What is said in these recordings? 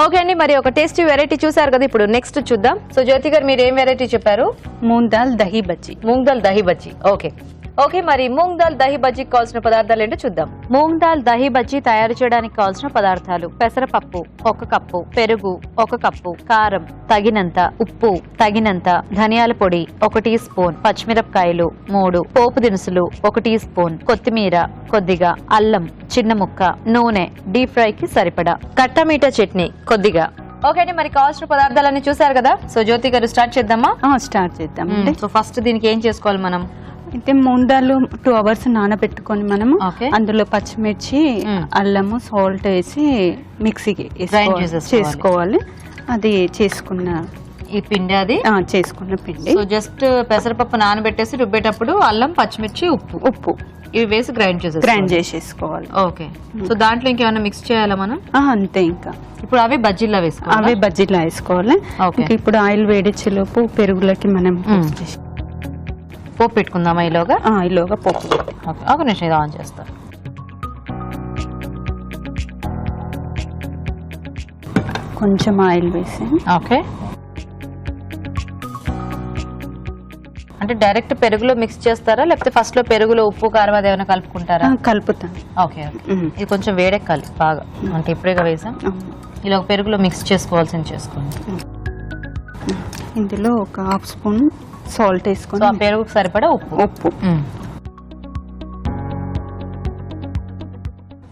Okay అండి, మరి ఒక టేస్టీ వెరైటీ చూసారు కదా, ఇప్పుడు నెక్స్ట్ చూద్దాం. సో జ్యోతి గారు మీరు ఏం వెరైటీ చెప్పారు? మూంగ్ దాల్ దహీ బజ్జీ. మూంగ్ దాల్ దహీ బజ్జీ. ఓకే ఓకే, మరి మూంగ్ దాల్ దహీ బజ్జీకి కావాల్సిన పదార్థాలు ఏంటో చూద్దాం. మూంగ్ దాల్ దహీ బజ్జీ తయారు చేయడానికి కావాల్సిన పదార్థాలు: పెసరపప్పు 1 కప్పు, పెరుగు 1 కప్పు, కారం తగినంత, ఉప్పు తగినంత, ధనియాల పొడి 1 టీ స్పూన్, పచ్చిమిరపకాయలు 3, పోపు దినుసులు 1 టీ స్పూన్, కొత్తిమీర కొద్దిగా, అల్లం చిన్న ముక్క, నూనె డీప్ ఫ్రై కి సరిపడా, కట్టమీట చట్నీ కొద్దిగా. ఓకే అండి, మరి కావాల్సిన పదార్థాలన్నీ చూసారు కదా. సో జ్యోతి గారు స్టార్ట్ చేద్దామా? స్టార్ట్ చేద్దాం. సో ఫస్ట్ దీనికి ఏం చేసుకోవాలి మనం? అయితే మూంగ్ దాల్ 2 hours నానబెట్టుకొని మనము అందులో పచ్చిమిర్చి, అల్లము, సాల్ట్ వేసి మిక్సీకి చేసుకోవాలి. అది చేసుకున్న ఈ పిండి, అది చేసుకున్న పిండి. సో జస్ట్ పెసరపప్పు నానబెట్టేసి రుబ్బేటప్పుడు అల్లం, పచ్చిమిర్చి, ఉప్పు ఇవి వేసి గ్రైండ్ చేసేసుకోవాలి. ఓకే, సో దాంట్లో ఇంకేమైనా మిక్స్ చేయాలా మనం? అంతే. ఇంకా ఇప్పుడు అవి బజ్జీలా వేసుకోవాలి. ఇప్పుడు ఆయిల్ వేడిచ్చేలోపు పెరుగులకి మనం పోపు పెట్టుకుందామా? ఈలోగా పోపు. ఒక నిమిషం ఇది ఆన్ చేస్తా. కొంచెం ఆయిల్ వేసి. ఓకే, అంటే డైరెక్ట్ పెరుగులో మిక్స్ చేస్తారా, లేకపోతే ఫస్ట్ లో పెరుగులో ఉప్పు కారం అది ఏమైనా కలుపుకుంటారా? కలుపుతాను. ఓకే, ఇది కొంచెం వేడెక్కాలి బాగా, అంటే ఇప్పుడేగా వేసాం. ఇలా పెరుగులో మిక్స్ చేసుకోవాల్సింది చేసుకోండి. ఇందులో 1 half స్పూన్ సాల్ట్ వేసుకొని, పెరుగుకు సరిపడా ఉప్పు.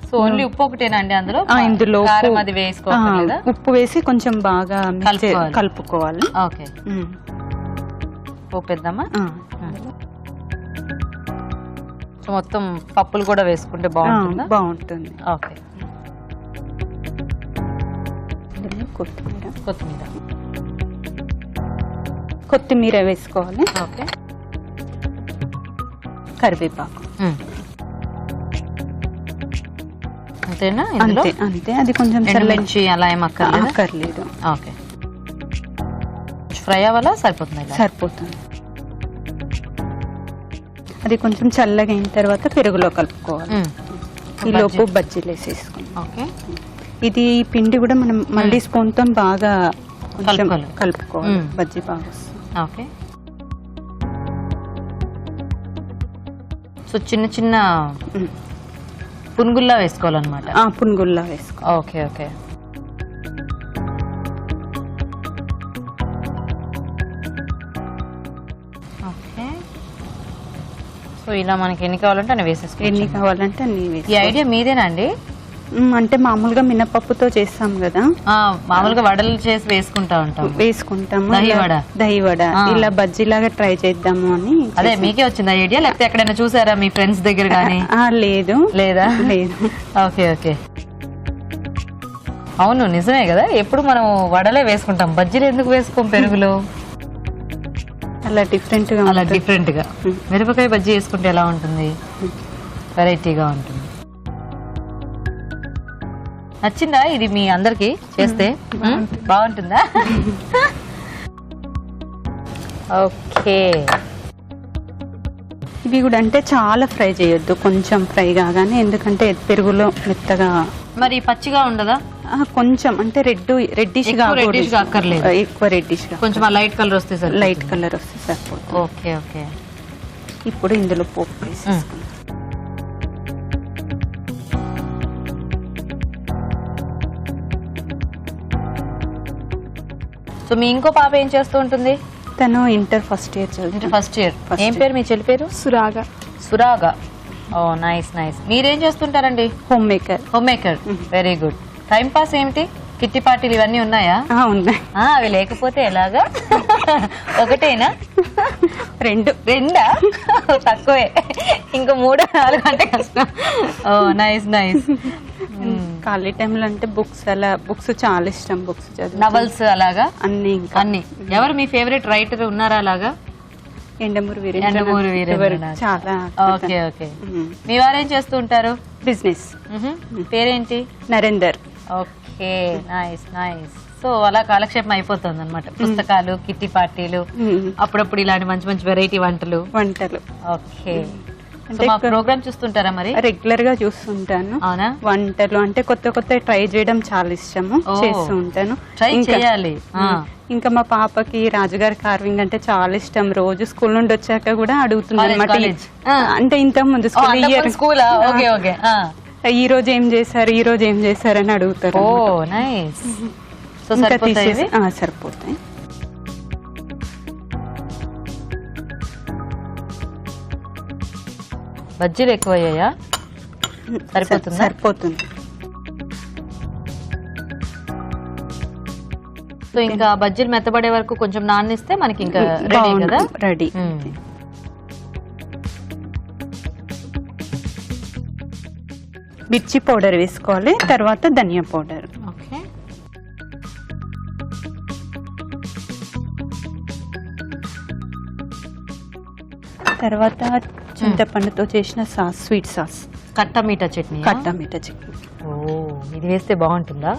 సో ఓన్లీ ఉప్పు ఒకటేనా అండి అందులో? ఇందులో అది వేసుకోవాలి. ఉప్పు వేసి కొంచెం బాగా కలుపుకోవాలి. ఓకే, పోపేద్దామా? సో మొత్తం పప్పులు కూడా వేసుకుంటే బాగుంటుంది. ఓకే, కొత్తిమీర వేసుకోవాలి. ఓకే, కరివేపాకు. అంతేనా? అంతే. అది కొంచెం చల్లంచి అలా ఏమక్కర్లేదు. ఓకే, ఫ్రై అవ్వాలా? సరిపోతుంది. అది కొంచెం చల్లగా అయిన తర్వాత పెరుగులో కలుపుకోవాలి. ఈ లోపు బజ్జీలు వేసేసుకోండి. ఓకే, ఇది పిండి కూడా మనం మళ్ళీ స్పూన్ తో బాగా కలుపుకోవాలి. బజ్జీ బాగా. ఓకే, సో చిన్న చిన్న పునుగుల్లా వేసుకోవాలన్నమాట. పునుగుల్లా వేసుకోవాలి. Okay okay, okay. సో ఇలా మనకి ఎన్ని కావాలంటే అన్ని వేసేసుకోవాలి. ఈ ఐడియా మీదేనా అండి? అంటే మామూలుగా మినపప్పుతో చేస్తాం కదా, మామూలుగా వడలు చేసి వేసుకుంటాము. దహీ వడ ఇలా బజ్జీలాగా ట్రై చేద్దాము అని. అదే మీకే వచ్చింది ఐడియా, లేకపోతే ఎక్కడైనా చూసారా మీ ఫ్రెండ్స్ దగ్గర గానీ? లేదు. ఓకే ఓకే, అవును నిజమే కదా, ఎప్పుడు మనం వడలే వేసుకుంటాం, బజ్జీలు ఎందుకు వేసుకోం పెరుగులో? అలా డిఫరెంట్ గా మిరపకాయ బజ్జీ వేసుకుంటే ఎలా ఉంటుంది? వెరైటీగా ఉంటుంది. నచ్చిందా ఇది మీ అందరికి చేస్తే? బాగుంటుందా? ఓకే, ఇవి కూడా అంటే చాలా ఫ్రై చేయొద్దు, కొంచెం ఫ్రై కాగానే, ఎందుకంటే పెరుగులో మెత్తగా. మరి పచ్చిగా ఉండదా? కొంచెం అంటే రెడ్డిష్ గా అక్కర్లేదు, ఎక్కువ రెడ్డిష్ గా, కొంచెం లైట్ కలర్ వస్తే సరిపోతుంది. ఓకే ఓకే, ఇప్పుడు ఇందులో పోపు వేసేసుకుందాం. సో మీ ఇంకో పాప ఏం చేస్తూ ఉంటుంది? తను ఇంటర్ ఫస్ట్ ఇయర్. ఏం పేరు మీ చెల్లి పేరు? సురాగా. ఓ నైస్. మీరేం చేస్తుంటారండి? Home maker. Very good. Time pass ఏమిటి? కిట్టి పార్టీలు ఇవన్నీ ఉన్నాయా? ఉన్నాయి. అవి లేకపోతే ఎలాగా? ఒకటేనా? రెండా? తక్కువే, ఇంకా 3-4 అంటే కష్టం. ఓ నైస్. ఖాళీ టైంలో అంటే బుక్స్ చాలా ఇష్టం. బుక్స్ చదువు, నవల్స్ అలాగా అన్ని. ఎవరు మీ ఫేవరెట్ రైటర్ ఉన్నారా అలాగా? ఎండమూరి వీరేంద్ర చాలా. ఓకే. మీ వారేం చేస్తూ ఉంటారు? బిజినెస్. పేరేంటి? నరేందర్. Okay, nice. సో అలా కాలక్షేపం అయిపోతుంది అనమాట. పుస్తకాలు, కిట్టి పార్టీలు, అప్పుడప్పుడు ఇలాంటి మంచి వెరైటీ వంటలు. ఓకే, అంటే ప్రోగ్రామ్ చూస్తుంటారా మరి? రెగ్యులర్ గా చూస్తుంటాను. అవునా? వంటలు అంటే కొత్త కొత్త ట్రై చేయడం చాలా ఇష్టము, చేస్తూ ఉంటాను. ఇంకా మా పాపకి రాజుగారి కార్వింగ్ అంటే చాలా ఇష్టం. రోజు స్కూల్ నుండి వచ్చాక కూడా అడుగుతుంది అనమాట. అంటే ఇంత ముందు స్కూల్ ఈ రోజు ఏం చేశారు, ఈ రోజు ఏం చేశారు అని అడుగుతారు. సరిపోతాయి. బజ్జీలు ఎక్కువయ్యాయా? సరిపోతుంది. సో ఇంకా బజ్జీలు మెత్తబడే వరకు కొంచెం నానిస్తే మనకి ఇంకా రెడీ కదా? రెడీ. మిర్చి పౌడర్ వేసుకోవాలి, తర్వాత ధనియా పౌడర్. ఓకే. తర్వాత చింతపండుతో చేసిన సాస్, స్వీట్ సాస్, కట్టమీఠా చట్నీ. ఇది వేస్తే బాగుంటుందా?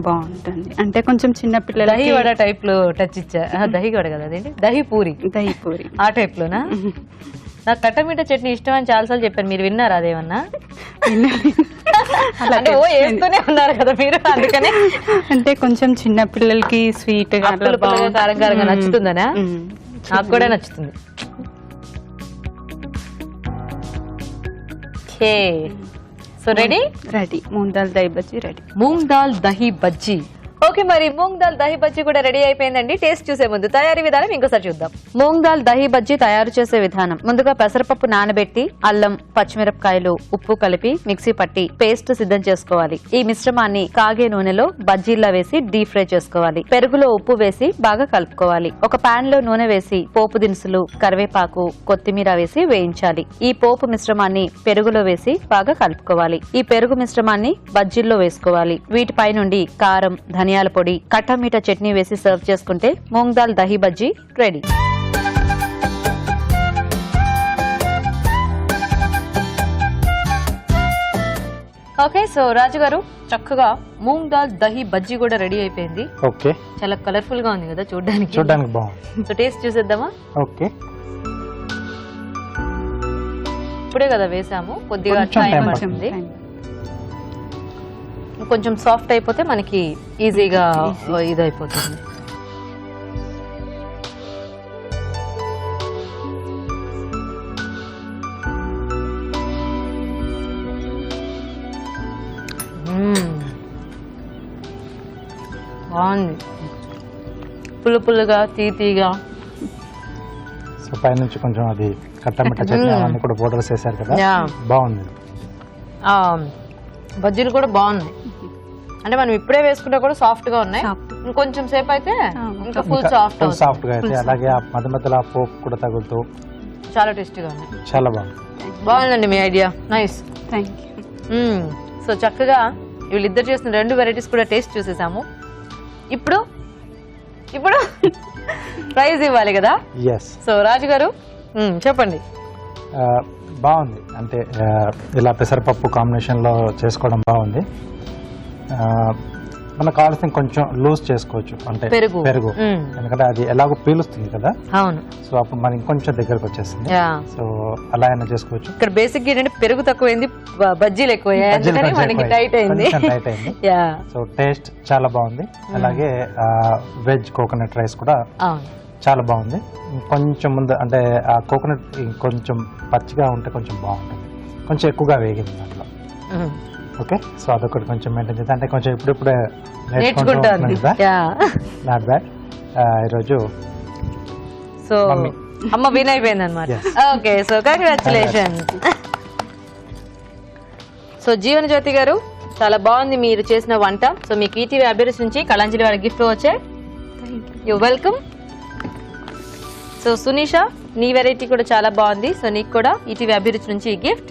బాగుంటుంది. అంటే కొంచెం చిన్న పిల్లలు దహి వడ టైప్ లో టచ్ ఇచ్చా. దహి వడ కదా అదేంటి, దహి పూరి ఆ టైప్ లోనా? నాకు కట్టమీఠా చట్నీ ఇష్టం అని చాలాసార్లు చెప్పాను, మీరు విన్నారా అదేమన్నా? వేస్తూనే ఉన్నారు కదా మీరు, అందుకనే. అంటే కొంచెం చిన్న పిల్లలకి స్వీట్ గా కారం కారంగా నచ్చుతుందనా? నాకు కూడా నచ్చుతుంది. So ready moong dal dahi bajji ready. Moong dal dahi bajji. Okay, మరి మూంగ్ దాల్ దహి బజ్జీ కూడా రెడీ అయిపోయిందండి. టేస్ట్ చూసే ముందు తయారీ విధానం ఇంకోసారి చూద్దాం. మూంగ్ దాల్ దహి బజ్జీ తయారు చేసే విధానం: ముందుగా పెసరపప్పు నానబెట్టి అల్లం, పచ్చిమిరపకాయలు, ఉప్పు కలిపి మిక్సీ పట్టి పేస్ట్ సిద్ధం చేసుకోవాలి. ఈ మిశ్రమాన్ని కాగే నూనెలో బజ్జీల్లా వేసి డీప్ ఫ్రై చేసుకోవాలి. పెరుగులో ఉప్పు వేసి బాగా కలుపుకోవాలి. ఒక పాన్ లో నూనె వేసి పోపు దినుసులు, కరివేపాకు, కొత్తిమీర వేసి వేయించాలి. ఈ పోపు మిశ్రమాన్ని పెరుగులో వేసి బాగా కలుపుకోవాలి. ఈ పెరుగు మిశ్రమాన్ని బజ్జీల్లో వేసుకోవాలి. వీటిపై నుండి కారం, ధనియాల పొడి, కట్టమీఠా చట్నీ వేసి సర్వ్ చేసుకుంటే moong dal dahi bajji ready. Okay, so Raju garu చక్కగా మూంగ్ దాల్ దహి బజ్జీ కూడా రెడీ అయిపోయింది. ఓకే, చాలా కలర్ఫుల్ గా ఉంది కదా చూడడానికి. బాగుంది. సో టేస్ట్ చూసేద్దామా? ఓకే, ఇప్పుడే కదా వేసాము, కొద్దిగా టైం పడుతుంది. కొంచెం సాఫ్ట్ అయిపోతే మనకి ఈజీగా ఇదైపోతుంది. బాగుంది, పుల్ల పుల్లగా, తీగా. సో పైనుంచి కొంచెం అది కట్టమిట్ట చట్నీ అవన్నీ కూడా పౌడర్స్ వేసారు కదా, బాగుంది. బజ్జీలు కూడా బాగున్నాయి. అంటే మనం ఇప్పుడే వేసుకుంటే కూడా సాఫ్ట్ గా ఉన్నాయి. ఇంకొంచెం సేపు అయితే ఇంకా ఫుల్ సాఫ్ట్ గా అయితే, అలాగే మధ్య మధ్యలో పోపు కూడా తగులుతూ చాలా టేస్టీగా ఉన్నాయి. చాలా బాగుంది. బాగుందండి మీ ఐడియా, నైస్. సో చక్కగా వీళ్ళిద్దరు చేసిన 2 వెరైటీస్ కూడా టేస్ట్ చూసేసాము. ఇప్పుడు ప్రైజ్ ఇవ్వాలి కదా. సో రాజు గారు చెప్పండి. బాగుంది, అంటే ఇలా పెసరపప్పు కాంబినేషన్ లో చేసుకోవడం బాగుంది. మనకు కావాల్సిన కొంచెం లూజ్ చేసుకోవచ్చు, అంటే పెరుగు, ఎందుకంటే అది ఎలాగో పీలుస్తుంది కదా. అవును. సో అప్పుడు మనకి ఇంకొంచెం దగ్గరకు వచ్చేస్తుంది. సో అలా అయినా చేసుకోవచ్చు. ఇక్కడ బేసిక్ ఏంటంటే పెరుగు తక్కువైంది, బజ్జీలు ఎక్కువయ్యాయి, టైట్ అయింది. సో టేస్ట్ చాలా బాగుంది. అలాగే వెజ్ కోకోనట్ రైస్ కూడా చాలా బాగుంది. కొంచెం ముందు అంటే ఆ కోకోనట్ కొంచెం పచ్చిగా ఉంటే కొంచెం బాగుంటుంది, కొంచెం ఎక్కువగా వేగింది దాంట్లో. ఓకే, సో అదొకటి కొంచెం మెయింటైన్ చేస్తే, అంటే కొంచెం ఇప్పుడిప్పుడే నేర్చుకుంటుంది. Not bad. ఈరోజు సో అమ్మ విన్ అయిపోయింది అనమాట. Okay, so congratulations. So Jeevan Jyoti గారు, చాలా బాగుంది మీరు చేసిన వంట. సో మీకు ఈటీవీ అభిరుచి నుంచి కళాంజలి వారి గిఫ్ట్ వచ్చాయి. You welcome. సో సునీషా, నీ వెరైటీ కూడా చాలా బాగుంది. సో నీకు కూడా ఈటీవీ అభిరుచి నుంచి ఈ గిఫ్ట్.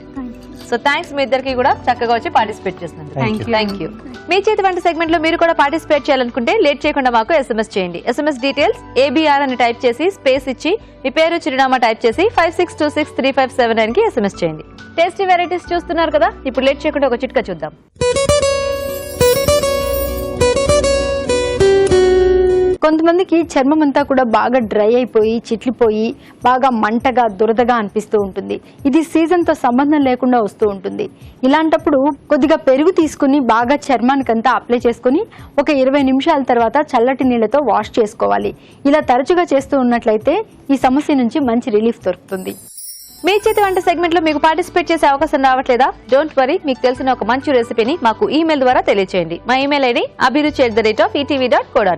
సో థ్యాంక్స్ మీ ఇద్దరికి కూడా చక్కగా వచ్చి పార్టిసిపేట్ చేస్తున్నారు. Thank you. మీ చేతి వంట సెగ్మెంట్ లో మీరు కూడా పార్టిసిపేట్ చేయాలనుకుంటే లేట్ చేయకుండా మాకు SMS చేయండి. SMS డీటెయిల్స్ ABR అని టైప్ చేసి స్పేస్ ఇచ్చి మీ పేరు, చిరునామా టైప్ చేసి 56263579 కి SMS చేయండి. టేస్టీ వెరైటీస్ చూస్తున్నారు కదా, ఇప్పుడు లేట్ చేయకుండా ఒక చిట్కా చూద్దాం. కొంతమందికి చర్మం అంతా కూడా బాగా డ్రై అయిపోయి చిట్లిపోయి బాగా మంటగా దురదగా అనిపిస్తూ ఉంటుంది. ఇది సీజన్ తో సంబంధం లేకుండా వస్తూ ఉంటుంది. ఇలాంటప్పుడు కొద్దిగా పెరుగు తీసుకుని బాగా చర్మానికంతా అప్లై చేసుకుని ఒక 20 నిమిషాల తర్వాత చల్లటి నీళ్లతో వాష్ చేసుకోవాలి. ఇలా తరచుగా చేస్తూ ఉన్నట్లయితే ఈ సమస్య నుంచి మంచి రిలీఫ్ దొరుకుతుంది. మీ చేతి వంట సెగ్మెంట్ లో మీకు పార్టిసిపేట్ చేసే అవకాశం రావట్లేదా? డోంట్ వరీ, మీకు తెలిసిన ఒక మంచి రెసిపీని మాకు ఈమెయిల్ ద్వారా తెలియజేయండి. మా ఈమెయిల్ ఐడి abhiruchi@etv.co.in.